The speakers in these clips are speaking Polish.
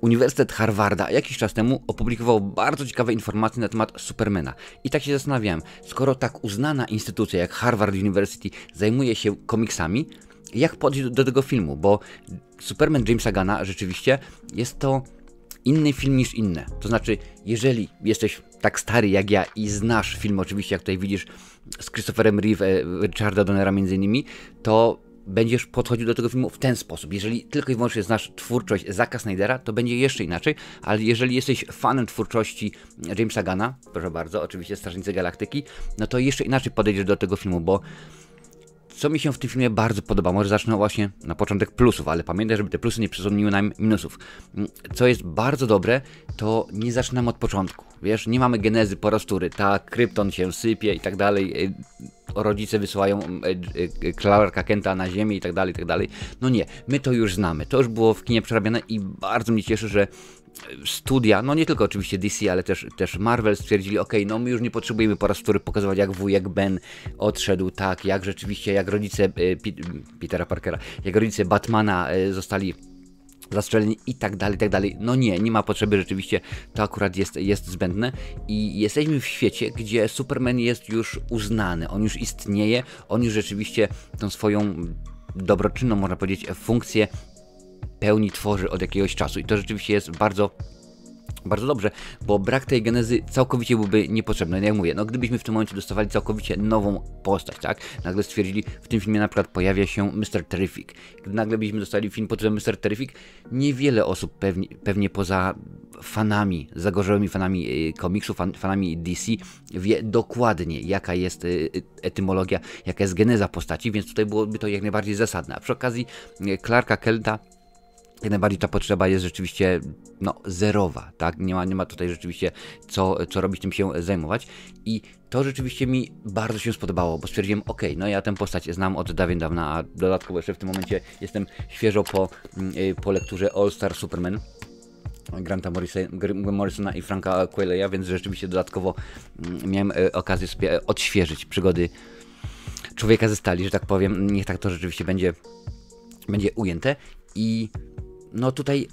Uniwersytet Harvarda jakiś czas temu opublikował bardzo ciekawe informacje na temat Supermana. I tak się zastanawiałem, skoro tak uznana instytucja jak Harvard University zajmuje się komiksami, jak podejść do tego filmu, bo Superman Jamesa Gunna rzeczywiście jest to inny film niż inne. To znaczy, jeżeli jesteś tak stary jak ja i znasz film, oczywiście jak tutaj widzisz z Christopherem Reeve, Richarda Donnera między innymi, to będziesz podchodził do tego filmu w ten sposób. Jeżeli tylko i wyłącznie znasz twórczość Zacka Snydera, to będzie jeszcze inaczej, ale jeżeli jesteś fanem twórczości Jamesa Gunna, proszę bardzo, oczywiście Strażnicy Galaktyki, no to jeszcze inaczej podejdziesz do tego filmu, bo co mi się w tym filmie bardzo podoba, może zacznę właśnie na początek plusów, ale pamiętaj, żeby te plusy nie przesłoniły nam minusów. Co jest bardzo dobre, to nie zaczynamy od początku. Wiesz, nie mamy genezy po raz wtóry, tak, Krypton się sypie i tak dalej, rodzice wysyłają Clarka Kenta na ziemię i tak dalej, i tak dalej. No nie, my to już znamy, to już było w kinie przerabiane i bardzo mnie cieszy, że studia, no nie tylko oczywiście DC, ale też Marvel stwierdzili, ok, no my już nie potrzebujemy po raz wtóry pokazywać, jak wujek Ben odszedł, tak, jak rzeczywiście, jak rodzice Petera Parkera, jak rodzice Batmana zostali zastrzeleni i tak dalej, i tak dalej. No nie ma potrzeby, rzeczywiście to akurat jest zbędne i jesteśmy w świecie, gdzie Superman jest już uznany, on już istnieje, on już rzeczywiście tą swoją dobroczynną, można powiedzieć, funkcję pełni, tworzy od jakiegoś czasu i to rzeczywiście jest bardzo dobrze, bo brak tej genezy całkowicie byłby niepotrzebny. Jak mówię, no gdybyśmy w tym momencie dostawali całkowicie nową postać, tak? Nagle stwierdzili, w tym filmie na przykład pojawia się Mr. Terrific. Gdy nagle byśmy dostali film pod tytułem Mr. Terrific, niewiele osób pewnie poza fanami, zagorzałymi fanami komiksów, fanami DC wie dokładnie, jaka jest etymologia, jaka jest geneza postaci, więc tutaj byłoby to jak najbardziej zasadne. A przy okazji Clarka Kenta jak najbardziej ta potrzeba jest rzeczywiście zerowa, tak? Nie ma tutaj rzeczywiście co robić, tym się zajmować i to rzeczywiście mi bardzo się spodobało, bo stwierdziłem, ok, no ja tę postać znam od dawien dawna, a dodatkowo jeszcze w tym momencie jestem świeżo po lekturze All Star Superman Granta Morrisona i Franka Quiteleya, więc rzeczywiście dodatkowo miałem okazję sobie odświeżyć przygody Człowieka ze Stali, że tak powiem, niech tak to rzeczywiście będzie ujęte i no tutaj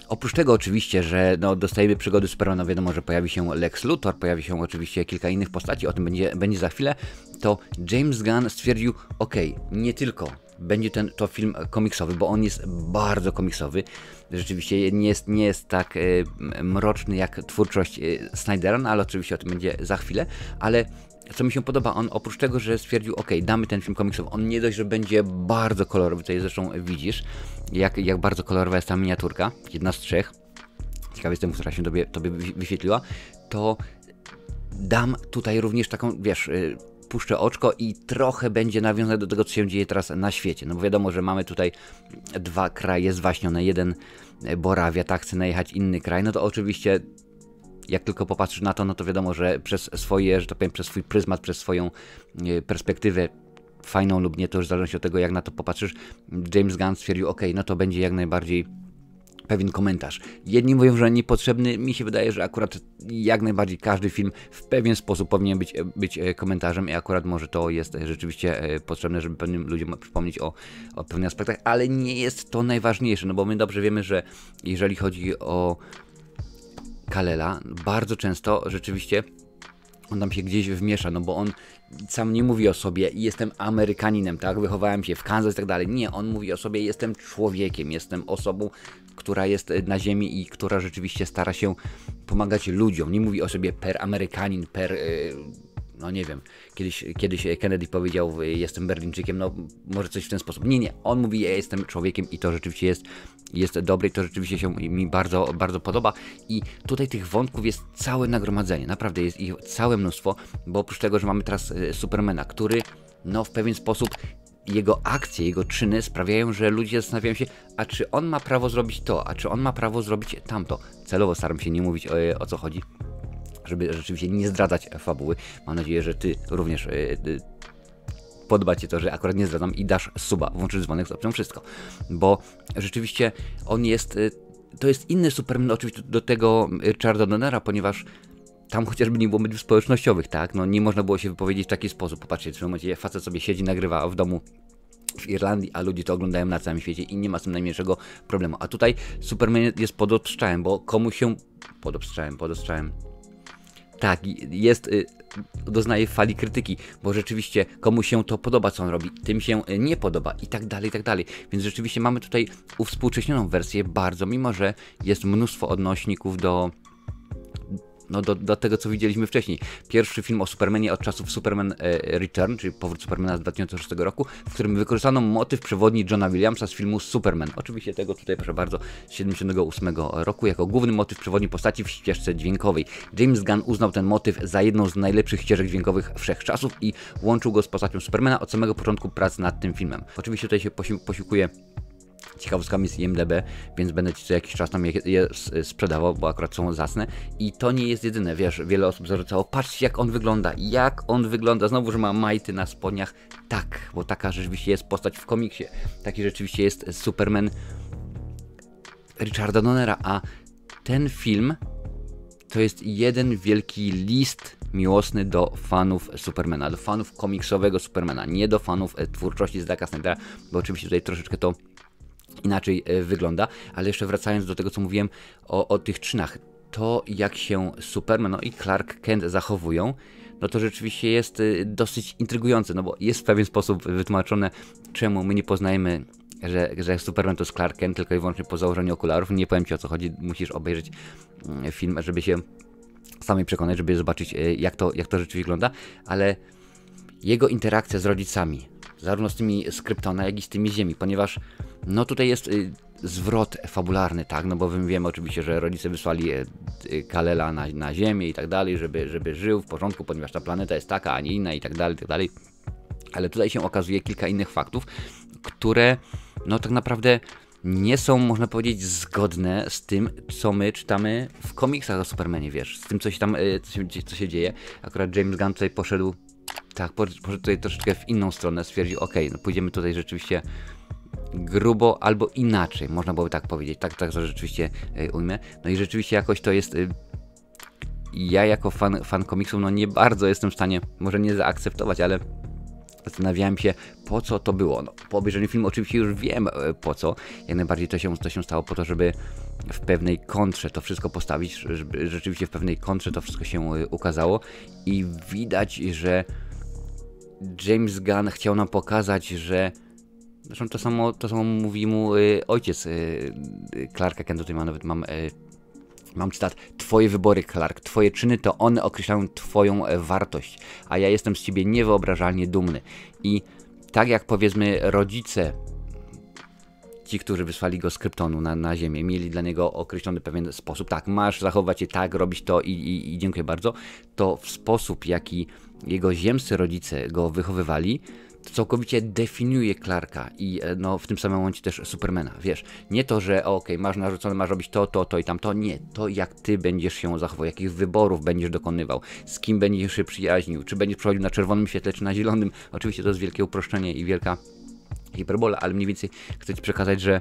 oprócz tego oczywiście, że dostajemy przygody Supermana, wiadomo, że pojawi się Lex Luthor, pojawi się oczywiście kilka innych postaci, o tym będzie za chwilę, to James Gunn stwierdził, ok, nie tylko będzie to film komiksowy, bo on jest bardzo komiksowy, rzeczywiście nie jest tak mroczny jak twórczość Snydera, no ale oczywiście o tym będzie za chwilę, ale co mi się podoba, on oprócz tego, że stwierdził, ok, damy ten film komiksowy, on nie dość, że będzie bardzo kolorowy, tutaj zresztą widzisz, jak bardzo kolorowa jest ta miniaturka, jedna z trzech, ciekawy jestem, która się tobie wyświetliła, to dam tutaj również taką, wiesz, puszczę oczko i trochę będzie nawiązać do tego, co się dzieje teraz na świecie, no bo wiadomo, że mamy tutaj dwa kraje zwaśnione, jeden Borawia, tak, chce najechać inny kraj, no to oczywiście jak tylko popatrzysz na to, no to wiadomo, że przez swoje, że to powiem, przez swój pryzmat, przez swoją perspektywę fajną lub nie, to już w zależności od tego, jak na to popatrzysz, James Gunn stwierdził, ok, no to będzie jak najbardziej pewien komentarz. Jedni mówią, że niepotrzebny, mi się wydaje, że akurat jak najbardziej każdy film w pewien sposób powinien być komentarzem i akurat może to jest rzeczywiście potrzebne, żeby pewnym ludziom przypomnieć o pewnych aspektach, ale nie jest to najważniejsze, no bo my dobrze wiemy, że jeżeli chodzi o Kal-Ela, bardzo często rzeczywiście on tam się gdzieś wmiesza, no bo on sam nie mówi o sobie, jestem Amerykaninem, tak, wychowałem się w Kansas i tak dalej. Nie, on mówi o sobie, jestem człowiekiem, jestem osobą, która jest na ziemi i która rzeczywiście stara się pomagać ludziom. Nie mówi o sobie per Amerykanin, no nie wiem, kiedyś Kennedy powiedział, jestem Berlińczykiem, no może coś w ten sposób. Nie, on mówi, ja jestem człowiekiem i to rzeczywiście jest dobre i to rzeczywiście się mi bardzo, bardzo podoba i tutaj tych wątków jest całe nagromadzenie, naprawdę jest ich całe mnóstwo, bo oprócz tego, że mamy teraz Supermana, który w pewien sposób jego akcje, jego czyny sprawiają, że ludzie zastanawiają się, a czy on ma prawo zrobić to, a czy on ma prawo zrobić tamto. Celowo staram się nie mówić o co chodzi, żeby rzeczywiście nie zdradzać fabuły. Mam nadzieję, że ty również podoba ci to, że akurat nie zdradzam i dasz suba, włączysz dzwonek z opcją wszystko. Bo rzeczywiście on jest, to jest inny Superman oczywiście do tego Richarda Donnera, ponieważ tam chociażby nie było mediów społecznościowych, tak? No nie można było się wypowiedzieć w taki sposób. Popatrzcie, w tym momencie facet sobie siedzi, nagrywa w domu w Irlandii, a ludzie to oglądają na całym świecie i nie ma z tym najmniejszego problemu. A tutaj Superman jest pod ostrzałem, bo komuś się... Pod ostrzałem. Tak, doznaje fali krytyki, bo rzeczywiście komuś się to podoba, co on robi, tym się nie podoba i tak dalej, i tak dalej. Więc rzeczywiście mamy tutaj uwspółcześnioną wersję bardzo, mimo że jest mnóstwo odnośników do tego, co widzieliśmy wcześniej. Pierwszy film o Supermanie od czasów Superman Return, czyli powrót Supermana z 2006 roku, w którym wykorzystano motyw przewodni Johna Williamsa z filmu Superman. Oczywiście tego tutaj, proszę bardzo, z 78 roku, jako główny motyw przewodni postaci w ścieżce dźwiękowej. James Gunn uznał ten motyw za jedną z najlepszych ścieżek dźwiękowych wszechczasów i łączył go z postacią Supermana od samego początku pracy nad tym filmem. Oczywiście tutaj się posiłkuje ciekawostkami z IMDb, więc będę Ci co jakiś czas tam je sprzedawał, bo akurat są zacne. I to nie jest jedyne, wiesz, wiele osób zarzucało, patrzcie jak on wygląda, znowu, że ma majty na spodniach. Tak, bo taka rzeczywiście jest postać w komiksie, taki rzeczywiście jest Superman Richarda Donnera, a ten film to jest jeden wielki list miłosny do fanów Supermana, do fanów komiksowego Supermana, nie do fanów twórczości Zacka Snydera, bo oczywiście tutaj troszeczkę to inaczej wygląda, ale jeszcze wracając do tego, co mówiłem o tych czynach, to jak się Superman i Clark Kent zachowują, no to rzeczywiście jest dosyć intrygujące, no bo jest w pewien sposób wytłumaczone, czemu my nie poznajemy, że Superman to jest Clark Kent tylko i wyłącznie po założeniu okularów. Nie powiem Ci, o co chodzi, musisz obejrzeć film, żeby się samej przekonać, żeby zobaczyć, jak to rzeczywiście wygląda, ale jego interakcja z rodzicami, zarówno z tymi z Kryptona, jak i z tymi Ziemi, ponieważ no tutaj jest zwrot fabularny, tak, no bo my wiemy oczywiście, że rodzice wysłali Kal-Ela na Ziemię i tak dalej, żeby żył w porządku, ponieważ ta planeta jest taka, a nie inna i tak dalej, ale tutaj się okazuje kilka innych faktów, które no tak naprawdę nie są, można powiedzieć, zgodne z tym, co my czytamy w komiksach o Supermanie, wiesz, z tym, co się tam, co się dzieje. Akurat James Gunn tutaj poszedł tutaj troszeczkę w inną stronę, stwierdził, no pójdziemy tutaj rzeczywiście grubo albo inaczej, można byłoby tak powiedzieć, tak to rzeczywiście ujmę. No i rzeczywiście jakoś to jest, ja jako fan komiksów, no nie bardzo jestem w stanie, może nie zaakceptować, ale zastanawiałem się, po co to było. No, po obejrzeniu filmu oczywiście już wiem po co. Jak najbardziej to się stało po to, żeby w pewnej kontrze to wszystko postawić, żeby rzeczywiście w pewnej kontrze to wszystko się ukazało i widać, że James Gunn chciał nam pokazać, że zresztą to samo mówi mu ojciec Clarka Kenta, tutaj mam cytat: twoje wybory, Clark, twoje czyny to one określają twoją wartość, a ja jestem z ciebie niewyobrażalnie dumny. I tak jak powiedzmy rodzice, ci, którzy wysłali go z Kryptonu na Ziemię, mieli dla niego określony pewien sposób, tak, masz zachować się tak, robić to i dziękuję bardzo, to w sposób, jaki jego ziemscy rodzice go wychowywali, to całkowicie definiuje Clarka i no w tym samym momencie też Supermana, wiesz, nie to, że masz narzucone, masz robić to i tamto, nie, to jak ty będziesz się zachował, jakich wyborów będziesz dokonywał, z kim będziesz się przyjaźnił, czy będziesz przechodził na czerwonym świetle, czy na zielonym, oczywiście to jest wielkie uproszczenie i wielka hiperbola, ale mniej więcej chcę Ci przekazać, że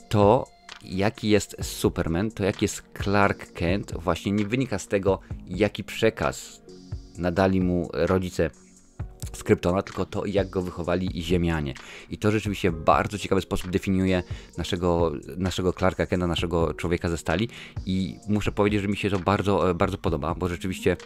to, jaki jest Superman, to jaki jest Clark Kent, właśnie nie wynika z tego, jaki przekaz nadali mu rodzice z Kryptona, tylko to, jak go wychowali Ziemianie. I to rzeczywiście w bardzo ciekawy sposób definiuje naszego Clarka Kenta, naszego człowieka ze stali i muszę powiedzieć, że mi się to bardzo, bardzo podoba, bo rzeczywiście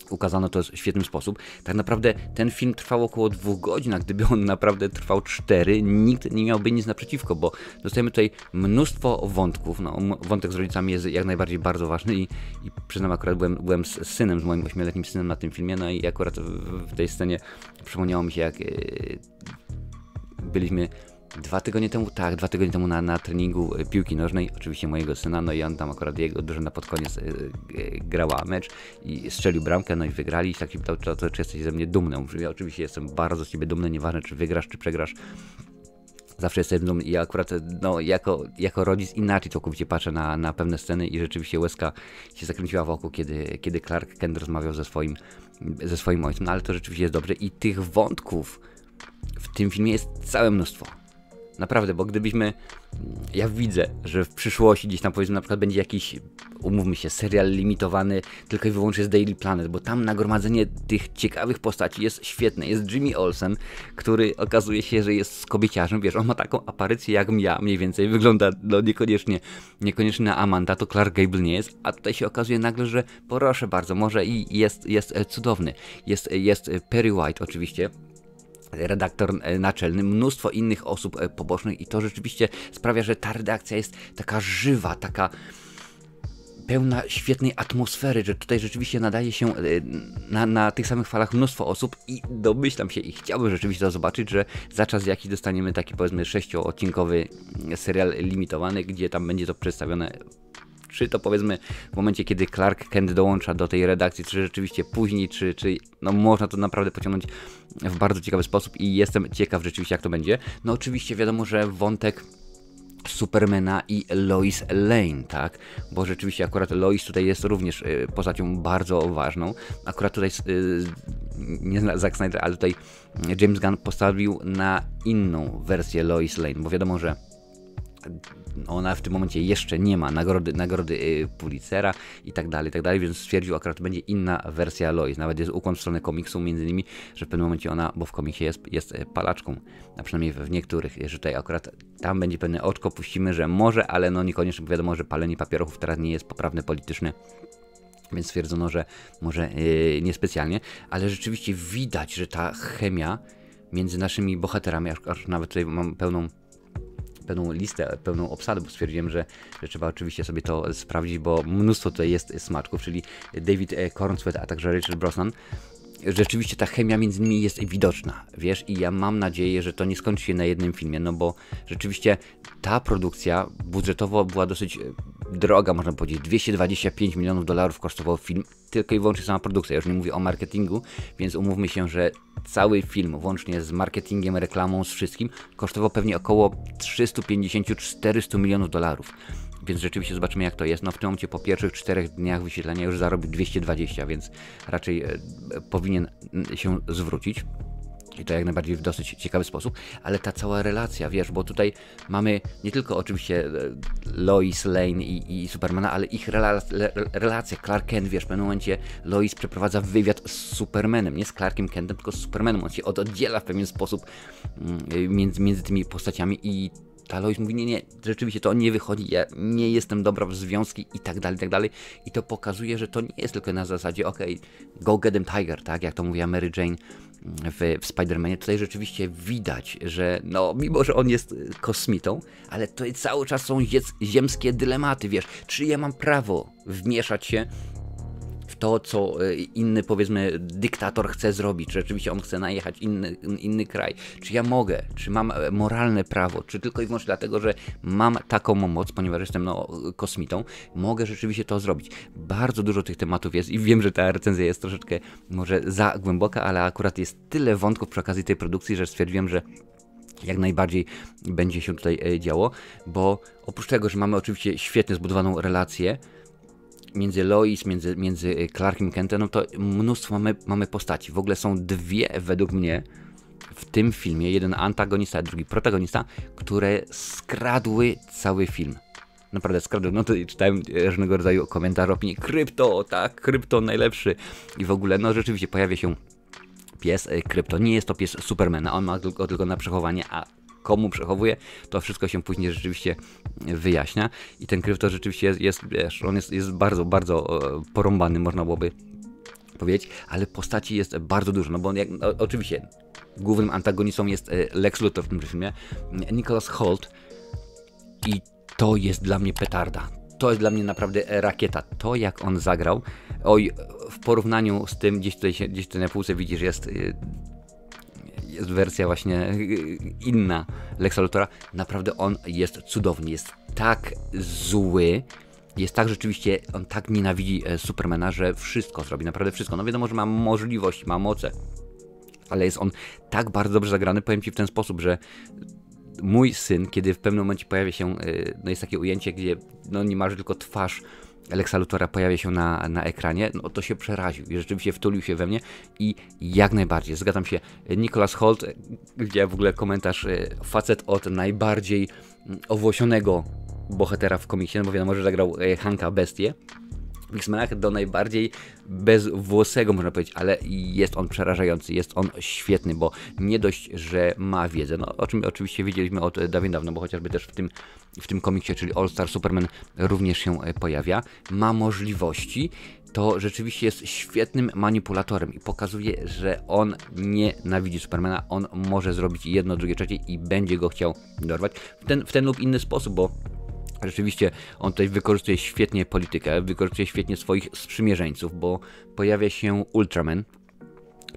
ukazano to w świetny sposób. Tak naprawdę ten film trwał około 2 godzin, a gdyby on naprawdę trwał 4, nikt nie miałby nic naprzeciwko, bo dostajemy tutaj mnóstwo wątków. No, wątek z rodzicami jest jak najbardziej bardzo ważny i przyznam, akurat byłem z synem, z moim 8-letnim synem na tym filmie, no i akurat w tej scenie przypomniało mi się, jak byliśmy 2 tygodnie temu na treningu piłki nożnej, oczywiście mojego syna, no i on tam akurat jego drużyna pod koniec grała mecz i strzelił bramkę, no i wygrali i tak się pytał, czy jesteś ze mnie dumny. Mówię, ja oczywiście jestem bardzo z ciebie dumny, nieważne czy wygrasz, czy przegrasz, zawsze jestem dumny i ja akurat no, jako rodzic inaczej całkowicie patrzę na pewne sceny i rzeczywiście łezka się zakręciła wokół, kiedy Clark Kent rozmawiał ze swoim ojcem, no ale to rzeczywiście jest dobrze i tych wątków w tym filmie jest całe mnóstwo. Naprawdę, bo gdybyśmy... Ja widzę, że w przyszłości gdzieś tam powiedzmy na przykład będzie jakiś, umówmy się, serial limitowany tylko i wyłącznie z Daily Planet, bo tam nagromadzenie tych ciekawych postaci jest świetne. Jest Jimmy Olsen, który okazuje się, że jest kobieciarzem, wiesz, on ma taką aparycję jak ja, mniej więcej, wygląda no niekoniecznie na Amanda, to Clark Gable nie jest, a tutaj się okazuje nagle, że proszę bardzo, może i jest cudowny. Jest Perry White oczywiście, redaktor naczelny, mnóstwo innych osób pobocznych i to rzeczywiście sprawia, że ta redakcja jest taka żywa, taka pełna świetnej atmosfery, że tutaj rzeczywiście nadaje się na tych samych falach mnóstwo osób i domyślam się i chciałbym rzeczywiście to zobaczyć, że za czas jakiś dostaniemy taki powiedzmy 6-odcinkowy serial limitowany, gdzie tam będzie to przedstawione, czy to powiedzmy w momencie, kiedy Clark Kent dołącza do tej redakcji, czy rzeczywiście później, czy no można to naprawdę pociągnąć w bardzo ciekawy sposób i jestem ciekaw rzeczywiście jak to będzie. No oczywiście wiadomo, że wątek Supermana i Lois Lane, tak? Bo rzeczywiście akurat Lois tutaj jest również postacią bardzo ważną. Akurat tutaj nie Zack Snyder, ale tutaj James Gunn postawił na inną wersję Lois Lane, bo wiadomo, że ona w tym momencie jeszcze nie ma nagrody Pulitzera i tak dalej, więc stwierdził akurat będzie inna wersja Lois. Nawet jest ukłon w stronę komiksu między innymi, że w pewnym momencie ona, bo w komiksie jest palaczką, a przynajmniej w niektórych, że tutaj akurat tam będzie pewne oczko, puścimy, że może, ale no niekoniecznie, bo wiadomo, że palenie papierów teraz nie jest poprawne politycznie. Więc stwierdzono, że może niespecjalnie, ale rzeczywiście widać, że ta chemia między naszymi bohaterami, aż nawet tutaj mam pełną listę, pełną obsadę, bo stwierdziłem, że trzeba oczywiście sobie to sprawdzić, bo mnóstwo tutaj jest smaczków, czyli David Cornswet, a także Richard Brosnan. Rzeczywiście ta chemia między nimi jest widoczna, wiesz, i ja mam nadzieję, że to nie skończy się na jednym filmie, no bo rzeczywiście ta produkcja budżetowo była dosyć droga, można powiedzieć, $225 milionów kosztował film, tylko i wyłącznie sama produkcja, już nie mówię o marketingu, więc umówmy się, że cały film, włącznie z marketingiem, reklamą, z wszystkim, kosztował pewnie około $350-400 milionów. Więc rzeczywiście zobaczymy jak to jest. No w tym momencie po pierwszych 4 dniach wyświetlenia już zarobił 220, więc raczej powinien się zwrócić. I to jak najbardziej w dosyć ciekawy sposób, ale ta cała relacja, wiesz, bo tutaj mamy nie tylko oczywiście Lois Lane i Supermana, ale ich relacja, Clark Kent, wiesz, w pewnym momencie Lois przeprowadza wywiad z Supermanem, nie z Clarkiem Kentem, tylko z Supermanem, on się oddziela w pewien sposób między tymi postaciami i ta Lois mówi, nie, rzeczywiście to nie wychodzi, ja nie jestem dobra w związki i tak dalej. I to pokazuje, że to nie jest tylko na zasadzie, okej, go get them tiger, tak, jak to mówiła Mary Jane w Spider-Manie. Tutaj rzeczywiście widać, że no, mimo że on jest kosmitą, ale tutaj cały czas są ziemskie dylematy, wiesz, czy ja mam prawo wmieszać się w to, co inny, powiedzmy, dyktator chce zrobić, czy rzeczywiście on chce najechać inny kraj, czy ja mogę, czy mam moralne prawo, czy tylko i wyłącznie dlatego, że mam taką moc, ponieważ jestem kosmitą, mogę rzeczywiście to zrobić. Bardzo dużo tych tematów jest i wiem, że ta recenzja jest troszeczkę może za głęboka, ale akurat jest tyle wątków przy okazji tej produkcji, że stwierdziłem, że jak najbardziej będzie się tutaj działo, bo oprócz tego, że mamy oczywiście świetnie zbudowaną relację między Lois, między Clarkiem Kentem, no to mnóstwo mamy postaci. W ogóle są dwie według mnie w tym filmie, jeden antagonista, a drugi protagonista, które skradły cały film. Naprawdę skradły, no to czytałem różnego rodzaju komentarze, opinie, Krypto, tak, Krypto najlepszy i w ogóle, no rzeczywiście pojawia się pies Krypto, nie jest to pies Supermana, on ma go tylko na przechowanie, a komu przechowuje, to wszystko się później rzeczywiście wyjaśnia i ten Krypto rzeczywiście wiesz, on jest bardzo, bardzo porąbany, można byłoby powiedzieć, ale postaci jest bardzo dużo, no bo oczywiście głównym antagonistą jest Lex Luthor w tym filmie, Nicholas Hoult i to jest dla mnie petarda. To jest dla mnie naprawdę rakieta. To jak on zagrał, oj, w porównaniu z tym, gdzieś tutaj na półce widzisz, jest wersja właśnie inna Lexa Luthora, naprawdę on jest cudowny, jest tak zły, jest tak rzeczywiście, on tak nienawidzi Supermana, że wszystko zrobi, naprawdę wszystko. No wiadomo, że ma możliwość, ma moce, ale jest on tak bardzo dobrze zagrany, powiem Ci w ten sposób, że mój syn, kiedy w pewnym momencie pojawia się, no jest takie ujęcie, gdzie no niemalże tylko twarz Lexa Luthora pojawia się na ekranie, no to się przeraził i rzeczywiście wtulił się we mnie i jak najbardziej, zgadzam się, Nicholas Hoult, widziałem w ogóle komentarz, facet od najbardziej owłosionego bohatera w komiksie, no bo wiadomo, że zagrał Hanka Bestię w X-Menach, do najbardziej bezwłosego, można powiedzieć, ale jest on przerażający, jest on świetny, bo nie dość, że ma wiedzę, no o czym oczywiście wiedzieliśmy od dawna, bo chociażby też w tym komiksie, czyli All Star Superman również się pojawia, ma możliwości, to rzeczywiście jest świetnym manipulatorem i pokazuje, że on nienawidzi Supermana, on może zrobić jedno, drugie, trzecie i będzie go chciał dorwać w ten lub inny sposób, bo rzeczywiście on tutaj wykorzystuje świetnie politykę, wykorzystuje świetnie swoich sprzymierzeńców, bo pojawia się Ultraman,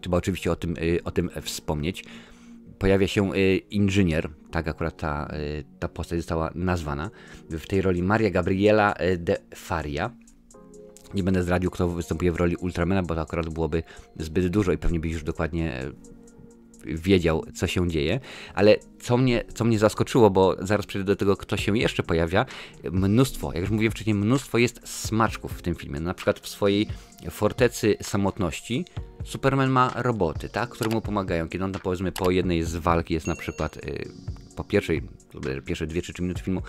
trzeba oczywiście o tym wspomnieć, pojawia się inżynier, tak akurat ta postać została nazwana, w tej roli Maria Gabriela de Faria. Nie będę zdradził, kto występuje w roli Ultramana, bo to akurat byłoby zbyt dużo i pewnie byś już dokładnie wiedział, co się dzieje, ale co mnie zaskoczyło, bo zaraz przejdę do tego, kto się jeszcze pojawia, mnóstwo, jak już mówiłem wcześniej, mnóstwo jest smaczków w tym filmie. Na przykład w swojej fortecy samotności Superman ma roboty, tak, które mu pomagają. Kiedy on, powiedzmy, po jednej z walk jest na przykład po pierwsze 2-3 minuty filmu,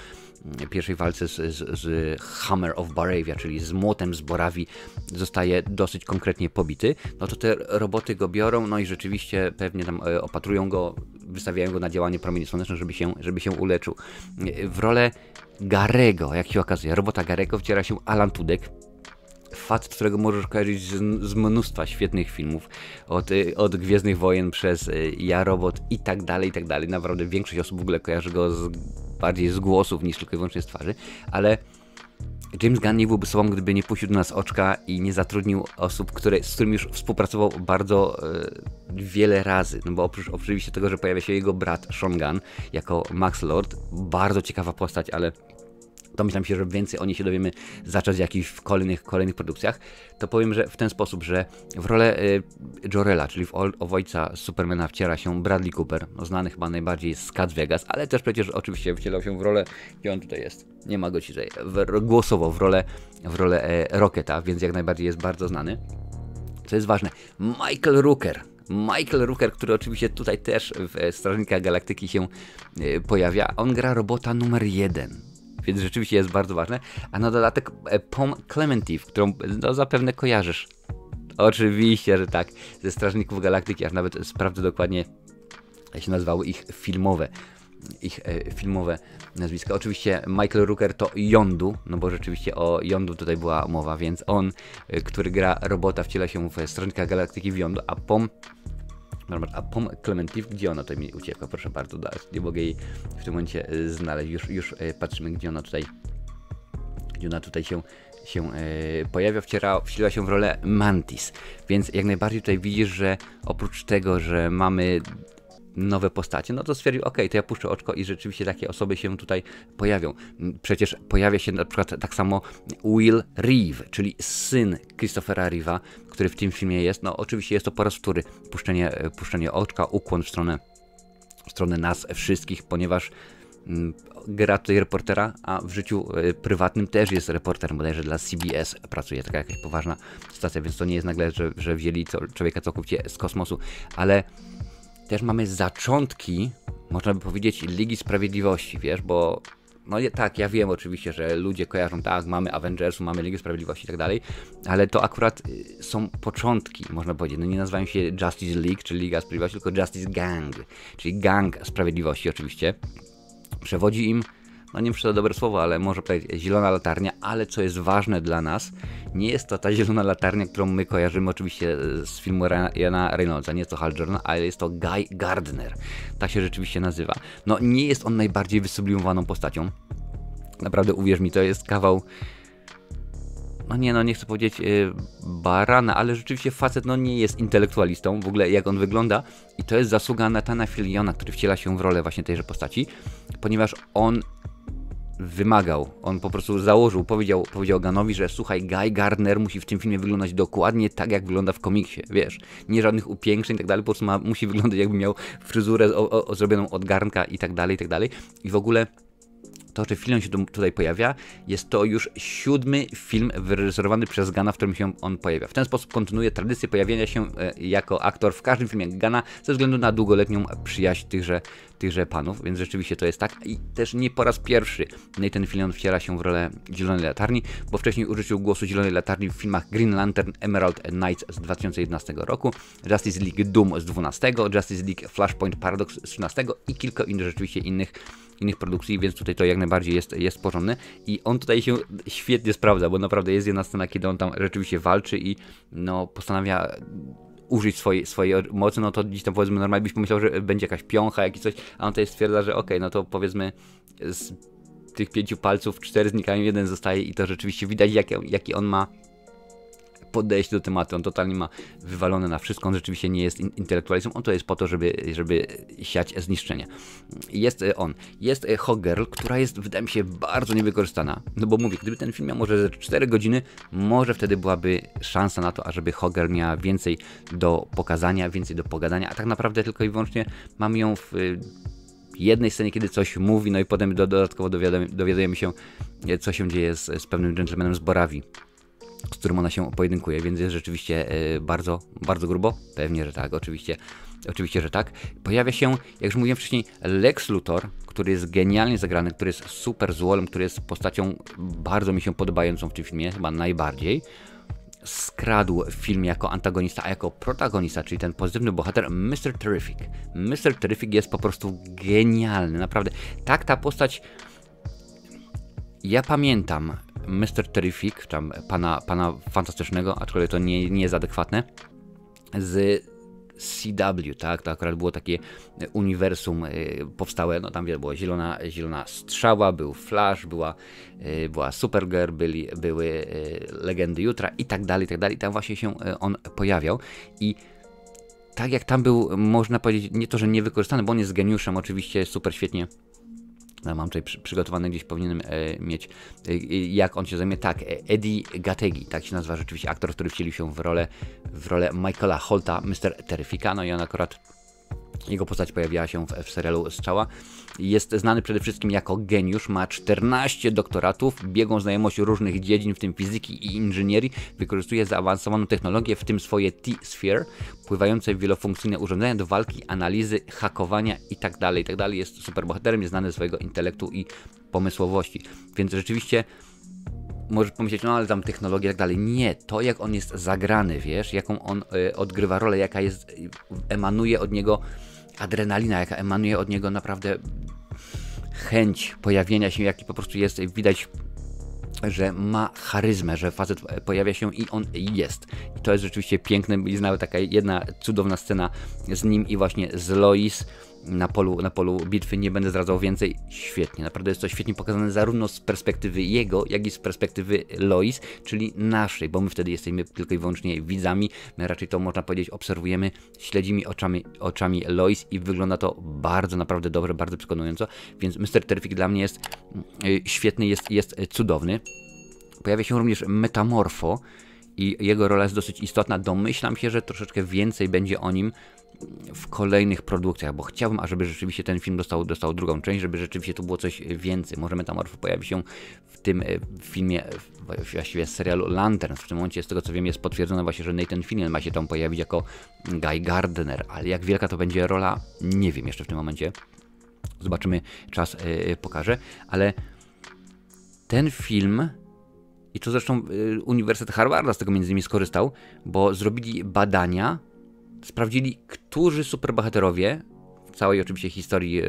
pierwszej walce z Hammer of Baravia, czyli z młotem z Borawii, zostaje dosyć konkretnie pobity, no to te roboty go biorą, no i rzeczywiście pewnie tam opatrują go, wystawiają go na działanie promieni słonecznych, żeby się uleczył. W rolę Garego, jak się okazuje, robota Garego wciela się Alan Tudyk, facet, którego możesz kojarzyć z mnóstwa świetnych filmów, od Gwiezdnych Wojen przez Ja, Robot i tak dalej, i tak dalej. Naprawdę większość osób w ogóle kojarzy go bardziej z głosów niż tylko i wyłącznie z twarzy, ale James Gunn nie byłby sobą, gdyby nie puścił do nas oczka i nie zatrudnił osób, z którymi już współpracował bardzo wiele razy. No bo oprócz oczywiście tego, że pojawia się jego brat Sean Gunn jako Max Lord, bardzo ciekawa postać, ale domyślam się, że więcej o niej się dowiemy za czas jakichś w kolejnych produkcjach, to powiem, że w ten sposób, że w rolę Jor-Ela, czyli w ojca Supermana wciela się Bradley Cooper, no znany chyba najbardziej z Cat Vegas, ale też przecież oczywiście wcielał się w rolę, gdzie on tutaj jest, nie ma go dzisiaj, głosowo w rolę Rocketa, więc jak najbardziej jest bardzo znany. Co jest ważne, Michael Rooker, który oczywiście tutaj też w Strażnikach Galaktyki się pojawia, on gra robota numer 1. Więc rzeczywiście jest bardzo ważne. A na dodatek Pom Klementieff, którą no, zapewne kojarzysz. Oczywiście, że tak. Ze Strażników Galaktyki, aż nawet sprawdzę dokładnie, jak się nazywały ich filmowe nazwiska. Oczywiście Michael Rooker to Yondu, no bo rzeczywiście o Yondu tutaj była mowa, więc on, który gra robota, wciela się w Strażnikach Galaktyki w Yondu, a Pom Klementieff, gdzie ona tutaj mi uciekła, proszę bardzo, nie mogę jej w tym momencie znaleźć, już patrzymy, gdzie ona tutaj się pojawia, wcieliła się w rolę Mantis, więc jak najbardziej tutaj widzisz, że oprócz tego, że mamy nowe postacie, no to stwierdził, okej, to ja puszczę oczko i rzeczywiście takie osoby się tutaj pojawią. Przecież pojawia się na przykład tak samo Will Reeve, czyli syn Christophera Reeve'a, który w tym filmie jest. No oczywiście jest to po raz wtóry puszczenie oczka, ukłon w stronę nas wszystkich, ponieważ gra tutaj reportera, a w życiu prywatnym też jest reporterem, bodajże dla CBS pracuje, taka jakaś poważna stacja, więc to nie jest nagle, że wzięli człowieka całkowicie z kosmosu, ale też mamy zaczątki, można by powiedzieć, Ligi Sprawiedliwości, wiesz, bo no tak, ja wiem oczywiście, że ludzie kojarzą, tak, mamy Avengersów, mamy Ligę Sprawiedliwości i tak dalej, ale to akurat są początki, można powiedzieć, no nie nazywają się Justice League, czyli Liga Sprawiedliwości, tylko Justice Gang, czyli Gang Sprawiedliwości oczywiście. Przewodzi im, no nie wiem, czy to dobre słowo, ale może powiedzieć zielona latarnia, ale co jest ważne dla nas, nie jest to ta zielona latarnia, którą my kojarzymy oczywiście z filmu Ryana Reynoldsa, nie jest to Hal Jordan, ale jest to Guy Gardner, tak się rzeczywiście nazywa. No nie jest on najbardziej wysublimowaną postacią, naprawdę uwierz mi, to jest kawał, nie chcę powiedzieć barana, ale rzeczywiście facet nie jest intelektualistą, w ogóle jak on wygląda, i to jest zasługa Nathana Filliona, który wciela się w rolę właśnie tejże postaci, ponieważ on wymagał. On po prostu założył, powiedział Gunnowi, że słuchaj, Guy Gardner musi w tym filmie wyglądać dokładnie tak, jak wygląda w komiksie, wiesz, nie żadnych upiększeń i tak dalej, po prostu musi wyglądać, jakby miał fryzurę zrobioną od garnka i tak dalej, i tak dalej. I w ogóle to, że film się tutaj pojawia, jest to już 7. film wyreżyserowany przez Gunna, w którym się on pojawia. W ten sposób kontynuuje tradycję pojawiania się jako aktor w każdym filmie Gunna, ze względu na długoletnią przyjaźń tychże panów, więc rzeczywiście to jest tak. I też nie po raz pierwszy Nathan Fillion wciela się w rolę Zielonej Latarni, bo wcześniej użyczył głosu Zielonej Latarni w filmach Green Lantern, Emerald Knights z 2011 roku, Justice League Doom z 12, Justice League Flashpoint Paradox z 13 i kilka innych rzeczywiście innych produkcji, więc tutaj to jak najbardziej jest porządne i on tutaj się świetnie sprawdza, bo naprawdę jest jedna scena, kiedy on tam rzeczywiście walczy i no postanawia użyć swojej mocy, no to gdzieś tam powiedzmy normalnie byś pomyślał, że będzie jakaś piącha, jakiś coś, a on tutaj stwierdza, że okej, no to powiedzmy z tych 5 palców 4 znikają, 1 zostaje i to rzeczywiście widać jaki on ma podejście do tematu, on totalnie ma wywalone na wszystko, on rzeczywiście nie jest intelektualistą, on to jest po to, żeby siać zniszczenie. Jest Hawkgirl, która jest, wydaje mi się, bardzo niewykorzystana, no bo mówię, gdyby ten film miał może 4 godziny, może wtedy byłaby szansa na to, ażeby Hawkgirl miała więcej do pokazania, więcej do pogadania, a tak naprawdę tylko i wyłącznie mamy ją w jednej scenie, kiedy coś mówi, no i potem dodatkowo dowiadujemy się, co się dzieje z pewnym dżentelmenem z Borawi, z którym ona się pojedynkuje, więc jest rzeczywiście bardzo, bardzo grubo. Pewnie, że tak, oczywiście, że tak. Pojawia się, jak już mówiłem wcześniej, Lex Luthor, który jest genialnie zagrany, który jest super złolem, który jest postacią bardzo mi się podobającą w tym filmie, chyba najbardziej. Skradł film jako antagonista, a jako protagonista, czyli ten pozytywny bohater, Mr. Terrific. Mr. Terrific jest po prostu genialny, naprawdę. Tak ta postać... Ja pamiętam Mr. Terrific, tam pana fantastycznego, aczkolwiek to nie jest adekwatne, z CW, tak? To akurat było takie uniwersum powstałe, no tam było zielona strzała, był Flash, była Supergirl, były Legendy Jutra i tak dalej, tam właśnie się on pojawiał i tak jak tam był, można powiedzieć, nie to, że niewykorzystany, bo on jest geniuszem, oczywiście super świetnie. Mam tutaj przygotowane, gdzieś powinienem mieć, jak on się zajmie. Tak, Eddie Gattegi, tak się nazywa rzeczywiście aktor, który wcielił się w rolę Michaela Holta, Mr. Terrifica, no i on akurat, jego postać pojawiała się w serialu Strzała. Jest znany przede wszystkim jako geniusz, ma 14 doktoratów, biegłą znajomość różnych dziedzin, w tym fizyki i inżynierii, wykorzystuje zaawansowaną technologię, w tym swoje T-Sphere, pływające wielofunkcyjne urządzenia do walki, analizy, hakowania itd. Jest superbohaterem, jest znany ze swojego intelektu i pomysłowości, więc rzeczywiście możesz pomyśleć, no ale tam technologia i tak dalej. Nie, to jak on jest zagrany, wiesz, jaką on odgrywa rolę, jaka jest, emanuje od niego adrenalina, jaka emanuje od niego naprawdę chęć pojawienia się, jaki po prostu jest, widać, że ma charyzmę, że facet pojawia się i on jest. I to jest rzeczywiście piękne. Jest nawet taka jedna cudowna scena z nim i właśnie z Lois na polu bitwy. Nie będę zdradzał więcej. Świetnie, naprawdę jest to świetnie pokazane zarówno z perspektywy jego, jak i z perspektywy Lois, czyli naszej, bo my wtedy jesteśmy tylko i wyłącznie widzami. My raczej to, można powiedzieć, obserwujemy, śledzimy oczami Lois i wygląda to bardzo, naprawdę dobrze, bardzo przekonująco, więc Mr. Terrific dla mnie jest świetny, jest cudowny. Pojawia się również Metamorfo i jego rola jest dosyć istotna. Domyślam się, że troszeczkę więcej będzie o nim w kolejnych produkcjach, bo chciałbym, ażeby rzeczywiście ten film dostał drugą część, żeby rzeczywiście to było coś więcej. Może Metamorfo pojawi się w tym filmie, właściwie z serialu Lanterns. W tym momencie, z tego co wiem, jest potwierdzone właśnie, że Nathan Fillion ma się tam pojawić jako Guy Gardner, ale jak wielka to będzie rola, nie wiem jeszcze w tym momencie. Zobaczymy, czas pokaże, ale ten film, i to zresztą Uniwersytet Harvarda z tego między innymi skorzystał, bo zrobili badania, sprawdzili, którzy superbohaterowie w całej oczywiście historii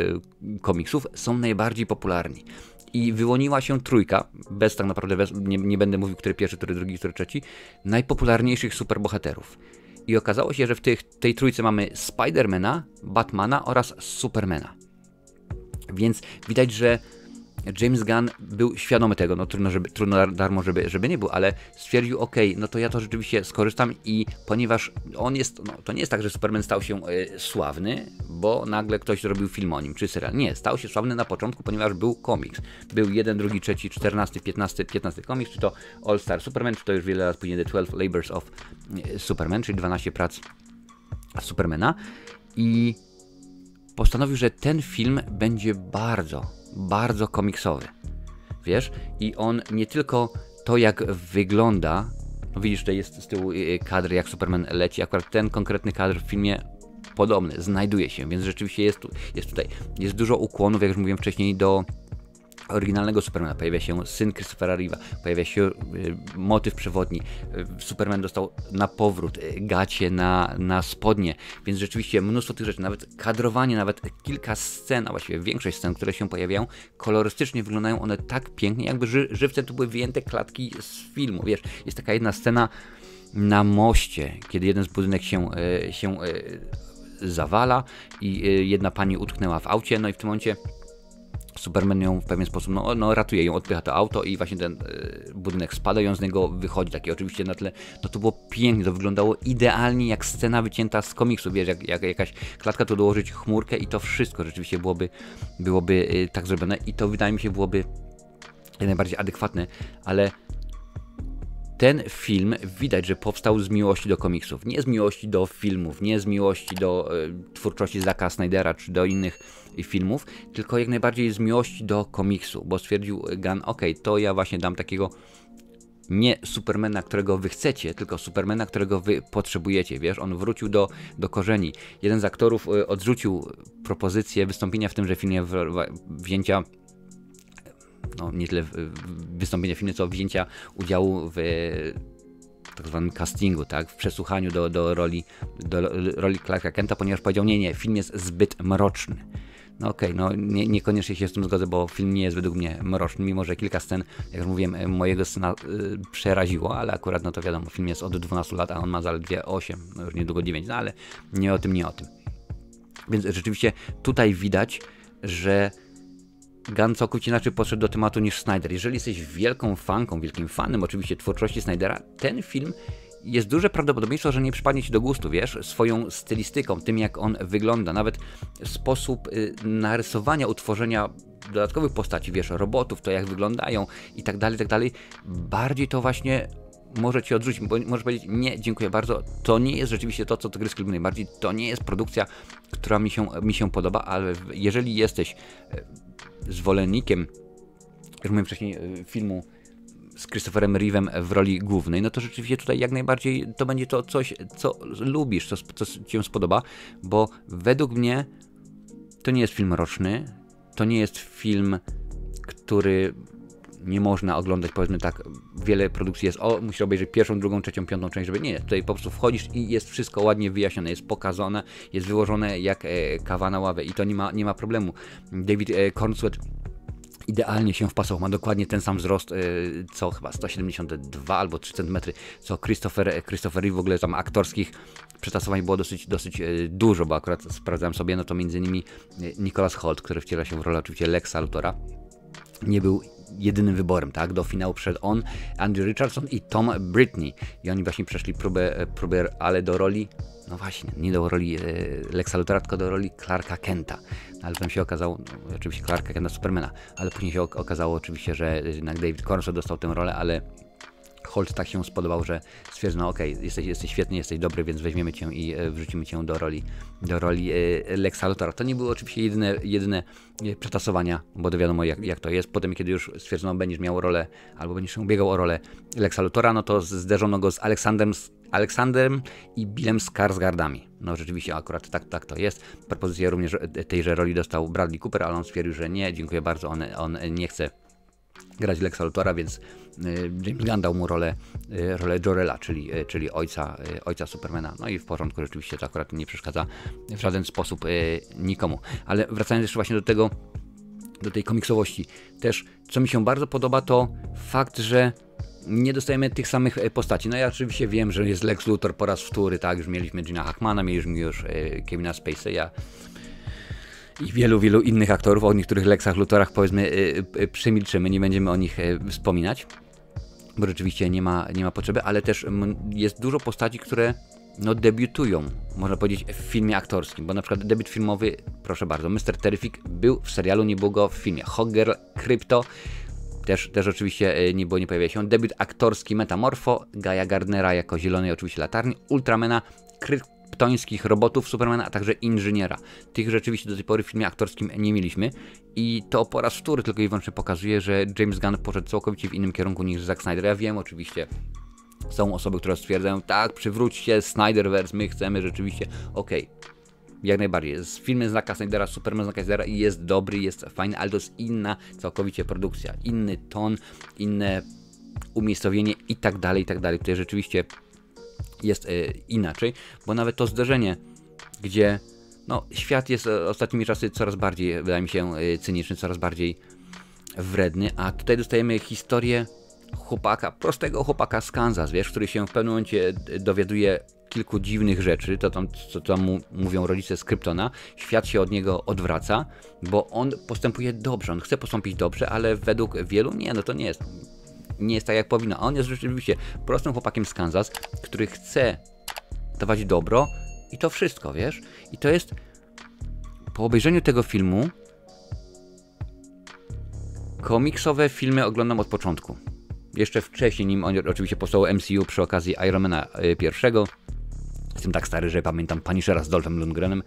komiksów są najbardziej popularni. I wyłoniła się trójka, tak naprawdę nie będę mówił, który pierwszy, który drugi, który trzeci, najpopularniejszych superbohaterów. I okazało się, że w tej trójce mamy Spidermana, Batmana oraz Supermana. Więc widać, że James Gunn był świadomy tego, no trudno darmo, żeby nie był, ale stwierdził, no to ja to rzeczywiście skorzystam i ponieważ on jest, no to nie jest tak, że Superman stał się sławny, bo nagle ktoś zrobił film o nim, czy serial. Nie, stał się sławny na początku, ponieważ był komiks. Był 1, 2, 3, 14, 15 komiks, czy to All Star Superman, czy to już wiele lat później The 12 Labors of Superman, czyli 12 prac Supermana i postanowił, że ten film będzie bardzo komiksowy, wiesz, i on nie tylko to jak wygląda, no widzisz, tutaj jest z tyłu kadr jak Superman leci, akurat ten konkretny kadr w filmie podobny, znajduje się, więc rzeczywiście jest dużo ukłonów, jak już mówiłem wcześniej, do oryginalnego Supermana. Pojawia się syn Christophera Reeve'a, pojawia się motyw przewodni. Superman dostał na powrót gacie na spodnie, więc rzeczywiście mnóstwo tych rzeczy, nawet kadrowanie, nawet kilka scen, a właściwie większość scen, które się pojawiają, kolorystycznie wyglądają one tak pięknie, jakby żywcem to były wyjęte klatki z filmu. Wiesz, jest taka jedna scena na moście, kiedy jeden z budynek się zawala i jedna pani utknęła w aucie, no i w tym momencie Superman ją w pewien sposób ratuje ją, odpycha to auto i właśnie ten budynek spada i on z niego wychodzi. Takie oczywiście na tle, no to było pięknie, to wyglądało idealnie jak scena wycięta z komiksu, wiesz, jak jakaś klatka, tu dołożyć chmurkę i to wszystko rzeczywiście byłoby tak zrobione i to wydaje mi się byłoby jak najbardziej adekwatne, ale ten film widać, że powstał z miłości do komiksów, nie z miłości do filmów, nie z miłości do twórczości Zacka Snydera czy do innych filmów, tylko jak najbardziej z miłości do komiksu, bo stwierdził Gunn, to ja właśnie dam takiego nie Supermana, którego wy chcecie, tylko Supermana, którego wy potrzebujecie, wiesz, on wrócił do korzeni. Jeden z aktorów odrzucił propozycję wystąpienia w tymże filmie, wzięcia nie tyle wystąpienia w filmie, co wzięcia udziału w tak zwanym castingu, tak, w przesłuchaniu do roli Clarka Kenta, ponieważ powiedział, nie, film jest zbyt mroczny. Niekoniecznie się z tym zgodzę, bo film nie jest według mnie mroczny, mimo że kilka scen, jak już mówiłem, mojego syna przeraziło, ale akurat, to wiadomo, film jest od 12 lat, a on ma zaledwie 8, już niedługo 9, ale nie o tym. Więc rzeczywiście tutaj widać, że Gunn całkowicie inaczej podszedł do tematu niż Snyder. Jeżeli jesteś wielką fanką, wielkim fanem oczywiście twórczości Snydera, ten film jest duże prawdopodobieństwo, że nie przypadnie ci do gustu, wiesz, swoją stylistyką, tym jak on wygląda, nawet sposób narysowania, utworzenia dodatkowych postaci, wiesz, robotów, to jak wyglądają i tak dalej, bardziej to właśnie może ci odrzucić, bo możesz powiedzieć, nie, dziękuję bardzo, to nie jest rzeczywiście to, co tygrysy lubią najbardziej, to nie jest produkcja, która mi się podoba, ale jeżeli jesteś zwolennikiem, jak mówiłem wcześniej, filmu z Christopherem Reeve'em w roli głównej, no to rzeczywiście tutaj jak najbardziej to będzie to coś, co lubisz, co cię spodoba, bo według mnie to nie jest film roczny, to nie jest film, który nie można oglądać, powiedzmy tak, wiele produkcji jest, musisz obejrzeć pierwszą, drugą, trzecią, piątą część, żeby nie, tutaj po prostu wchodzisz i jest wszystko ładnie wyjaśnione, jest pokazane, jest wyłożone jak kawa na ławę i to nie ma problemu. David Cornsweet idealnie się wpasował, ma dokładnie ten sam wzrost, co chyba 172 albo 3 cm, co Christopher Reeve, w ogóle tam aktorskich przetasowań było dosyć dużo, bo akurat sprawdzałem sobie, no to między innymi Nicholas Hoult, który wciela się w rolę oczywiście Lexa Luthora, nie był jedynym wyborem, tak? Do finału przyszedł on, Andrew Richardson i Tom Britney. I oni właśnie przeszli próbę, ale do roli, no właśnie, nie do roli Lexa Luthora, tylko do roli Clarka Kenta. Ale potem się okazało, oczywiście Clarka Kenta Supermana, ale później się okazało oczywiście, że jednak David Cornsweet dostał tę rolę, ale Holt tak się spodobał, że stwierdzono, jesteś świetny, jesteś dobry, więc weźmiemy cię i wrzucimy cię do roli Lexa Luthora. To nie były oczywiście jedyne przetasowania, bo to wiadomo jak to jest. Potem, kiedy już stwierdzono, będziesz miał rolę, albo będziesz się ubiegał o rolę Lexa Luthora, no to zderzono go z Aleksanderem i Billem Skarsgårdami. No rzeczywiście akurat tak to jest. Propozycję również tejże roli dostał Bradley Cooper, ale on stwierdził, że nie, dziękuję bardzo, on nie chce grać Lexa Luthora, więc James Gunn dał mu rolę Jor-Ela, czyli ojca Supermana. No i w porządku, rzeczywiście to akurat nie przeszkadza w żaden sposób nikomu. Ale wracając jeszcze właśnie do tej komiksowości, też co mi się bardzo podoba, to fakt, że nie dostajemy tych samych postaci. No ja oczywiście wiem, że jest Lex Luthor po raz wtóry, tak, już mieliśmy Gina Hackmana, mieliśmy już Kevina Spacey'a. i wielu innych aktorów. O niektórych Lexach Luthorach powiedzmy przemilczymy, nie będziemy o nich wspominać, bo rzeczywiście nie ma potrzeby, ale też jest dużo postaci, które no debiutują, można powiedzieć, w filmie aktorskim, bo na przykład debiut filmowy, proszę bardzo, Mr. Terrific był w serialu, nie było go w filmie. Hawkgirl, Krypto, też oczywiście nie pojawia się. Debiut aktorski Metamorfo, Gaia Gardnera jako Zielonej oczywiście Latarni, Ultramana, kryptońskich robotów Supermana, a także Inżyniera. Tych rzeczywiście do tej pory w filmie aktorskim nie mieliśmy i to po raz wtóry tylko i wyłącznie pokazuje, że James Gunn poszedł całkowicie w innym kierunku niż Zack Snyder. Ja wiem, oczywiście są osoby, które stwierdzają, tak, przywróćcie Snyderverse, my chcemy rzeczywiście, okej. Jak najbardziej. Filmy Zacka Snydera, Superman Zacka Snydera jest dobry, jest fajny, ale to jest inna całkowicie produkcja. Inny ton, inne umiejscowienie i tak dalej, i tak dalej. Tutaj rzeczywiście jest inaczej, bo nawet to zderzenie, gdzie no, świat jest ostatnimi czasy coraz bardziej, wydaje mi się, cyniczny, coraz bardziej wredny, a tutaj dostajemy historię chłopaka, prostego chłopaka z Kansas, wiesz, który się w pewnym momencie dowiaduje kilku dziwnych rzeczy, co tam mu mówią rodzice z Kryptona. Świat się od niego odwraca, bo on postępuje dobrze, on chce postąpić dobrze, ale według wielu nie, no to nie jest tak jak powinno. A on jest rzeczywiście prostym chłopakiem z Kansas, który chce dawać dobro i to wszystko, wiesz? I to jest, po obejrzeniu tego filmu, komiksowe filmy oglądam od początku. Jeszcze wcześniej, nim on oczywiście powstało MCU przy okazji Ironmana pierwszego. Jestem tak stary, że pamiętam Punishera z Dolphem Lundgrenem,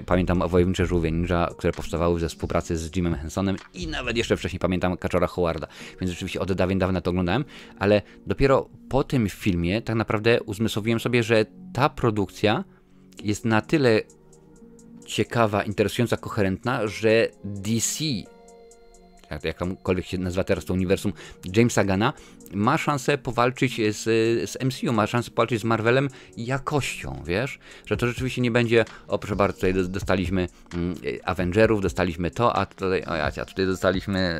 pamiętam Wojownicze Żółwie Ninja, które powstawały ze współpracy z Jimem Hensonem i nawet jeszcze wcześniej pamiętam Kaczora Howarda, więc rzeczywiście od dawna to oglądałem, ale dopiero po tym filmie tak naprawdę uzmysłowiłem sobie, że ta produkcja jest na tyle ciekawa, interesująca, koherentna, że DC, jakkolwiek się nazywa teraz to uniwersum Jamesa Gunna, ma szansę powalczyć z MCU, ma szansę powalczyć z Marvelem jakością, wiesz? Że to rzeczywiście nie będzie, o proszę bardzo, tutaj dostaliśmy Avengerów, dostaliśmy to, a tutaj dostaliśmy,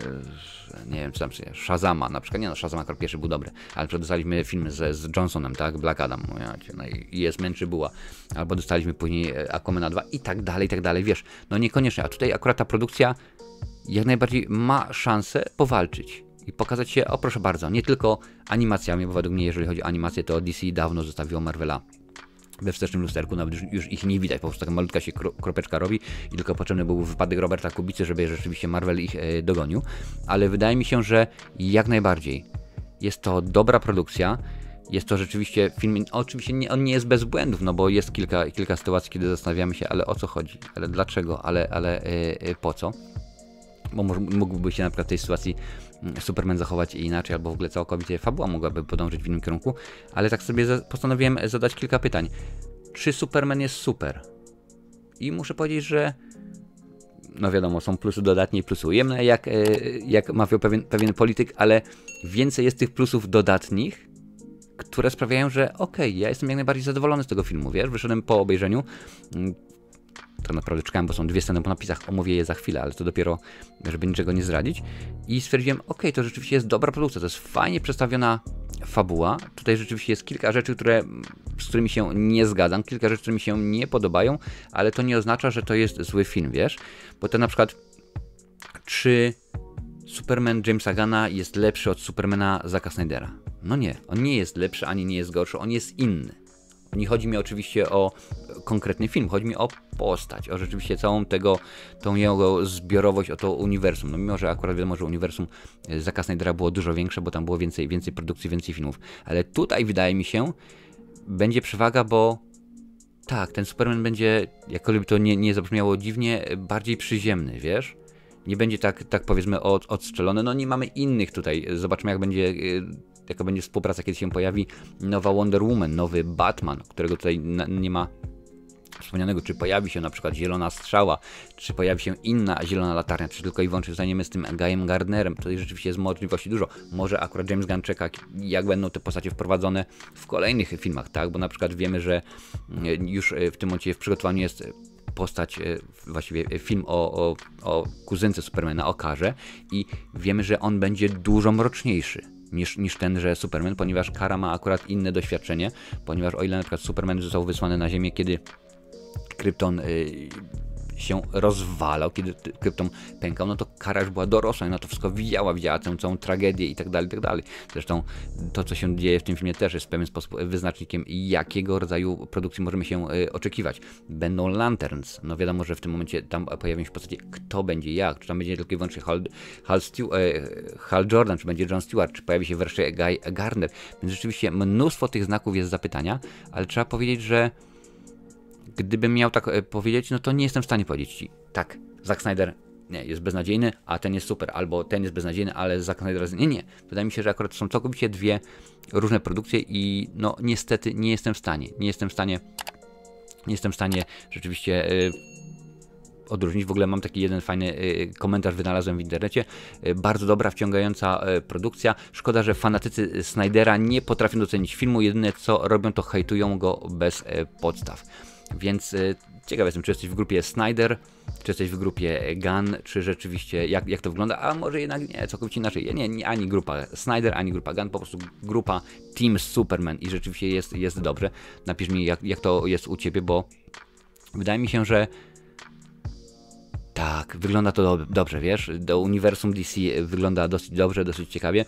nie wiem, co tam się, Shazama na przykład, nie no, Shazam akurat pierwszy był dobry, ale dostaliśmy film z Johnsonem, tak, Black Adam, no i jest męczy buła, albo dostaliśmy później Aquamana 2 i tak dalej, wiesz? No niekoniecznie, a tutaj akurat ta produkcja jak najbardziej ma szansę powalczyć i pokazać się, o proszę bardzo, nie tylko animacjami, bo według mnie, jeżeli chodzi o animację, to DC dawno zostawiło Marvela we wstecznym lusterku, nawet już ich nie widać, po prostu taka malutka się kropeczka robi i tylko potrzebny był wypadek Roberta Kubicy, żeby rzeczywiście Marvel ich dogonił, ale wydaje mi się, że jak najbardziej jest to dobra produkcja. Jest to rzeczywiście film, oczywiście on nie jest bez błędów, no bo jest kilka sytuacji, kiedy zastanawiamy się, ale o co chodzi, ale dlaczego, ale po co? Bo mógłby się na przykład w tej sytuacji Superman zachować inaczej, albo w ogóle całkowicie fabuła mogłaby podążyć w innym kierunku, ale tak sobie postanowiłem zadać kilka pytań. Czy Superman jest super? I muszę powiedzieć, że no wiadomo, są plusy dodatnie i plusy ujemne, jak mawiał pewien polityk, ale więcej jest tych plusów dodatnich, które sprawiają, że okej, ja jestem jak najbardziej zadowolony z tego filmu, wiesz, wyszedłem po obejrzeniu, tak naprawdę czekałem, bo są 2 sceny po napisach, omówię je za chwilę, ale to dopiero, żeby niczego nie zdradzić. I stwierdziłem, okej, to rzeczywiście jest dobra produkcja, to jest fajnie przedstawiona fabuła. Tutaj rzeczywiście jest kilka rzeczy, z którymi się nie zgadzam, kilka rzeczy, które mi się nie podobają, ale to nie oznacza, że to jest zły film, wiesz? Bo to na przykład, czy Superman Jamesa Gunna jest lepszy od Supermana Zacka Snydera? No nie, on nie jest lepszy, ani nie jest gorszy, on jest inny. Nie chodzi mi oczywiście o konkretny film, chodzi mi o postać, o rzeczywiście całą tą jego zbiorowość, o to uniwersum. No mimo, że akurat wiadomo, że uniwersum Zacka Snydera było dużo większe, bo tam było więcej produkcji, więcej filmów. Ale tutaj wydaje mi się, będzie przewaga, bo tak, ten Superman będzie, jakkolwiek to nie zabrzmiało dziwnie, bardziej przyziemny, wiesz? Nie będzie tak powiedzmy odstrzelony. No nie mamy innych tutaj. Zobaczmy jaka będzie współpraca, kiedy się pojawi nowa Wonder Woman, nowy Batman, którego tutaj nie ma wspomnianego, czy pojawi się na przykład zielona strzała, czy pojawi się inna zielona latarnia, czy tylko i wyłącznie zostaniemy z tym Guyem Gardnerem. Tutaj rzeczywiście jest możliwości dużo. Może akurat James Gunn czeka, jak będą te postacie wprowadzone w kolejnych filmach, tak? Bo na przykład wiemy, że już w tym momencie w przygotowaniu jest postać, właściwie film o kuzynce Supermana, o Karze, i wiemy, że on będzie dużo mroczniejszy niż tenże Superman, ponieważ Kara ma akurat inne doświadczenie, ponieważ o ile na przykład Superman został wysłany na Ziemię, kiedy Krypton się rozwalał, kiedy Krypton pękał, no to Kara już była dorosła i na to wszystko widziała tę całą tragedię i tak dalej, i tak dalej. Zresztą to, co się dzieje w tym filmie też jest w pewien sposób wyznacznikiem, jakiego rodzaju produkcji możemy się oczekiwać. Będą Lanterns, no wiadomo, że w tym momencie tam pojawią się w postaci kto będzie jak, czy tam będzie tylko i wyłącznie Hal Jordan, czy będzie Jon Stewart, czy pojawi się wreszcie Guy Gardner, więc rzeczywiście mnóstwo tych znaków jest zapytania, ale trzeba powiedzieć, że gdybym miał tak powiedzieć, no to nie jestem w stanie powiedzieć ci, tak, Zack Snyder nie, jest beznadziejny, a ten jest super, albo ten jest beznadziejny, ale Zack Snyder jest... Nie. Wydaje mi się, że akurat są całkowicie dwie różne produkcje i no niestety nie jestem w stanie rzeczywiście odróżnić. W ogóle mam taki jeden fajny komentarz, wynalazłem w internecie. Bardzo dobra, wciągająca produkcja. Szkoda, że fanatycy Snydera nie potrafią docenić filmu. Jedyne co robią, to hejtują go bez podstaw. Więc ciekaw jestem, czy jesteś w grupie Snyder, czy jesteś w grupie Gunn, czy rzeczywiście jak to wygląda, a może jednak nie, całkowicie inaczej. Nie, ani grupa Snyder, ani grupa Gunn, po prostu grupa Team Superman i rzeczywiście jest dobrze. Napisz mi, jak to jest u ciebie, bo wydaje mi się, że tak, wygląda to dobrze, wiesz, do uniwersum DC wygląda dosyć dobrze, dosyć ciekawie.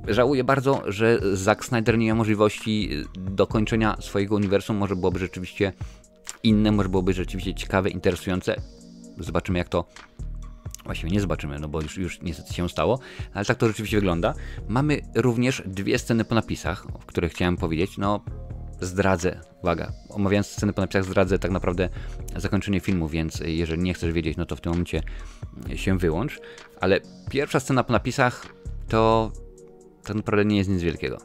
Żałuję bardzo, że Zack Snyder nie ma możliwości dokończenia swojego uniwersum, może byłoby rzeczywiście inne, może byłoby rzeczywiście ciekawe, interesujące. Zobaczymy jak to, właściwie nie zobaczymy, no bo już niestety się stało, ale tak to rzeczywiście wygląda. Mamy również dwie sceny po napisach, o których chciałem powiedzieć, no zdradzę, uwaga, omawiając sceny po napisach zdradzę tak naprawdę zakończenie filmu, więc jeżeli nie chcesz wiedzieć, no to w tym momencie się wyłącz, ale pierwsza scena po napisach to tak naprawdę nie jest nic wielkiego.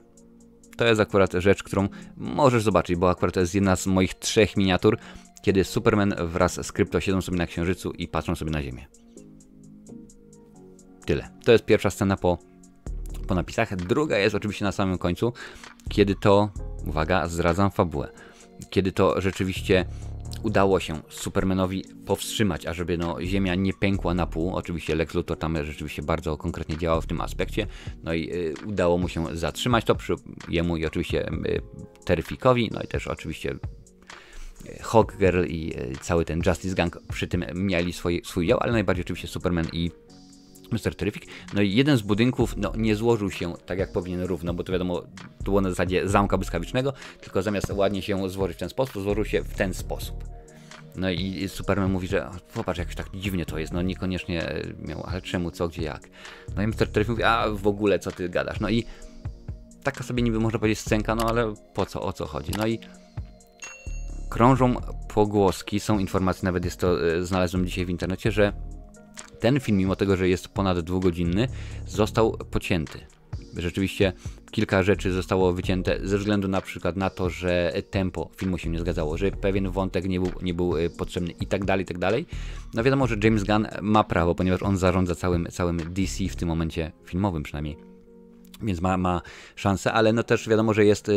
To jest akurat rzecz, którą możesz zobaczyć, bo akurat to jest jedna z moich 3 miniatur, kiedy Superman wraz z Krypto siedzą sobie na Księżycu i patrzą sobie na Ziemię. Tyle. To jest pierwsza scena po napisach. Druga jest oczywiście na samym końcu, kiedy to, uwaga, zdradzam fabułę, kiedy to rzeczywiście udało się Supermanowi powstrzymać, ażeby Ziemia nie pękła na pół. Oczywiście Lex Luthor tam rzeczywiście bardzo konkretnie działał w tym aspekcie. No i udało mu się zatrzymać to przy jemu i oczywiście Terrificowi, no i też oczywiście Hawkgirl i cały ten Justice Gang przy tym mieli swój udział, ale najbardziej oczywiście Superman i Mr. Terrific. No i jeden z budynków nie złożył się tak jak powinien równo, bo to wiadomo, to było na zasadzie zamka błyskawicznego, tylko zamiast ładnie się złożyć w ten sposób, złożył się w ten sposób. No i Superman mówi, że popatrz, jakoś tak dziwnie to jest, no niekoniecznie miał, ale czemu, co, gdzie, jak. No i Mr. Terrific mówi, a w ogóle co ty gadasz. No i taka sobie niby można powiedzieć scenka, no ale po co, o co chodzi. No i krążą pogłoski, są informacje, nawet jest to, znalazłem dzisiaj w internecie, że ten film, mimo tego, że jest ponad 2-godzinny, został pocięty. Rzeczywiście kilka rzeczy zostało wycięte ze względu na przykład na to, że tempo filmu się nie zgadzało, że pewien wątek nie był potrzebny i tak dalej, i tak dalej. No wiadomo, że James Gunn ma prawo, ponieważ on zarządza całym DC w tym momencie filmowym przynajmniej, więc ma szansę, ale no też wiadomo, że jest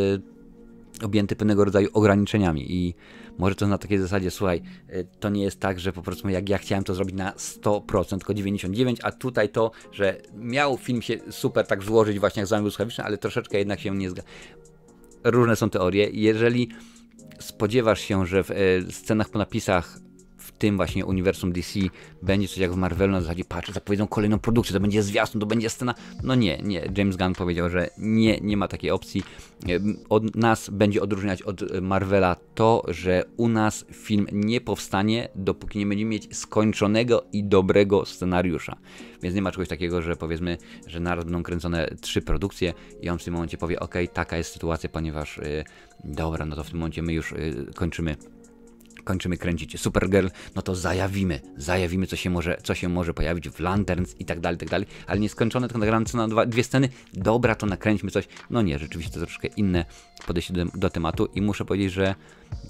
objęty pewnego rodzaju ograniczeniami i może to na takiej zasadzie, słuchaj, to nie jest tak, że po prostu jak ja chciałem to zrobić na 100%, tylko 99%, a tutaj to, że miał film się super tak złożyć właśnie jak zamek błyskawiczny, ale troszeczkę jednak się nie zgadza. Różne są teorie. Jeżeli spodziewasz się, że w scenach po napisach w tym właśnie uniwersum DC będzie coś jak w Marvelu, na zasadzie patrz, zapowiedzą kolejną produkcję, to będzie zwiastun, to będzie scena. No nie. James Gunn powiedział, że nie ma takiej opcji. Od nas będzie odróżniać od Marvela to, że u nas film nie powstanie, dopóki nie będziemy mieć skończonego i dobrego scenariusza. Więc nie ma czegoś takiego, że powiedzmy, że naraz będą kręcone 3 produkcje i on w tym momencie powie, ok, taka jest sytuacja, ponieważ dobra, no to w tym momencie my już kończymy kręcić Supergirl, no to zajawimy, co się może pojawić w Lanterns i tak dalej, ale nieskończone, tylko nagrane na 2 sceny, dobra, to nakręćmy coś. No nie, rzeczywiście to troszkę inne podejście do tematu i muszę powiedzieć, że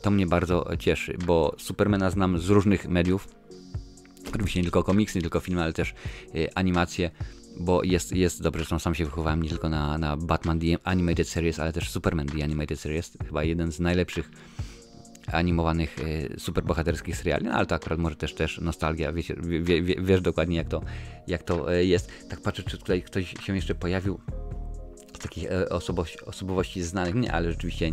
to mnie bardzo cieszy, bo Supermana znam z różnych mediów, oczywiście nie tylko komiksy, nie tylko filmy, ale też animacje, bo jest dobrze, zresztą sam się wychowałem nie tylko na Batman The Animated Series, ale też Superman The Animated Series, chyba jeden z najlepszych animowanych superbohaterskich seriali, no ale to akurat może też nostalgia, wiesz dokładnie jak to jest. Tak patrzę, czy tutaj ktoś się jeszcze pojawił takich osobowości znanych mnie, ale rzeczywiście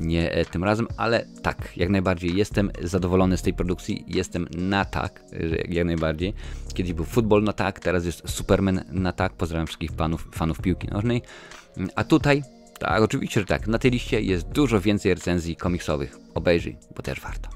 nie tym razem, ale tak, jak najbardziej jestem zadowolony z tej produkcji, jestem na tak, jak najbardziej. Kiedyś był futbol na tak, teraz jest Superman na tak, pozdrawiam wszystkich fanów piłki nożnej, a tutaj, tak, oczywiście, że tak, na tej liście jest dużo więcej recenzji komiksowych, obejrzyj, bo też warto.